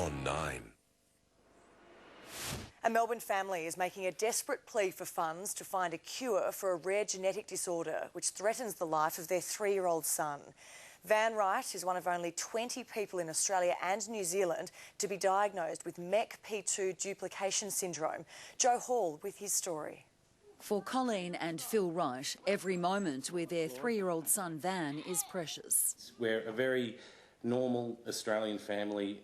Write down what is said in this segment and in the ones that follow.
on 9. A Melbourne family is making a desperate plea for funds to find a cure for a rare genetic disorder which threatens the life of their 3-year-old son. Van Wright is one of only 20 people in Australia and New Zealand to be diagnosed with MECP2 duplication syndrome. Joe Hall with his story. For Colleen and Phil Wright, every moment with their 3-year-old son Van is precious. We're a very normal Australian family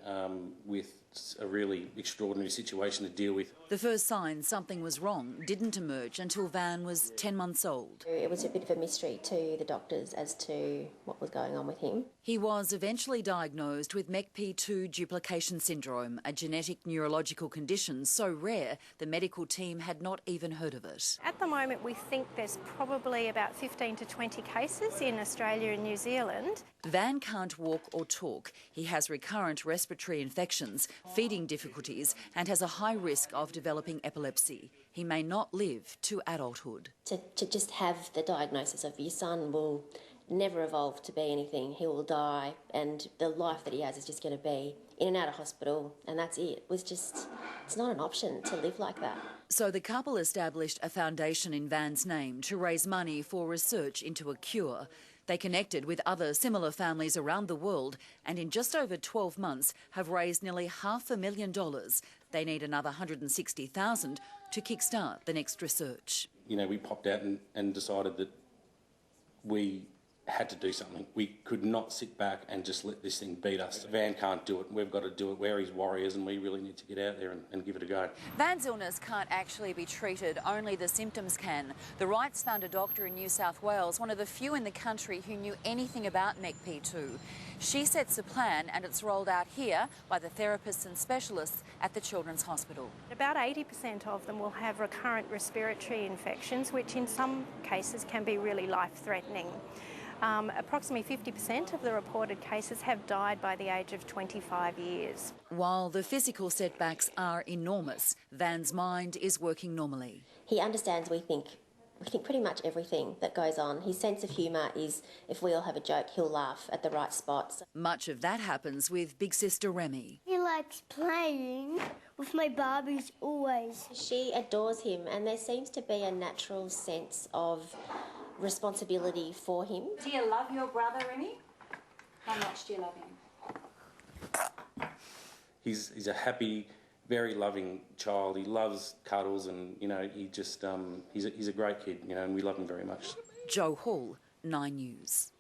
with a really extraordinary situation to deal with. The first sign something was wrong didn't emerge until Van was 10 months old. It was a bit of a mystery to the doctors as to what was going on with him. He was eventually diagnosed with MECP2 duplication syndrome, a genetic neurological condition so rare the medical team had not even heard of it. At the moment we think there's probably about 15 to 20 cases in Australia and New Zealand. Van can't walk or talk. He has recurrent respiratory infections, feeding difficulties and has a high risk of developing epilepsy. He may not live to adulthood. To just have the diagnosis of your son will never evolve to be anything. He will die and the life that he has is just going to be in and out of hospital and that's it. It's not an option to live like that. So the couple established a foundation in Van's name to raise money for research into a cure. They connected with other similar families around the world and in just over 12 months have raised nearly $500,000. They need another $160,000 to kickstart the next research. You know, we popped out and decided that we had to do something. We could not sit back and just let this thing beat us. Van can't do it. We've got to do it. We're his warriors and we really need to get out there and give it a go. Van's illness can't actually be treated, only the symptoms can. The Wrights found a doctor in New South Wales, one of the few in the country who knew anything about MECP2. She sets a plan and it's rolled out here by the therapists and specialists at the Children's Hospital. About 80% of them will have recurrent respiratory infections, which in some cases can be really life-threatening. Approximately 50% of the reported cases have died by the age of 25 years. While the physical setbacks are enormous, Van's mind is working normally. He understands, we think pretty much everything that goes on. His sense of humour is, if we all have a joke, he'll laugh at the right spots. Much of that happens with big sister Remy. He likes playing with my Barbies always. She adores him and there seems to be a natural sense of responsibility for him. Do you love your brother, Remy? How much do you love him? He's a happy, very loving child. He loves cuddles and, you know, he's a great kid, you know, and we love him very much. Joe Hall, 9 News.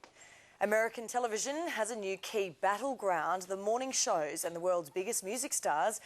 American television has a new key battleground. The morning shows and the world's biggest music stars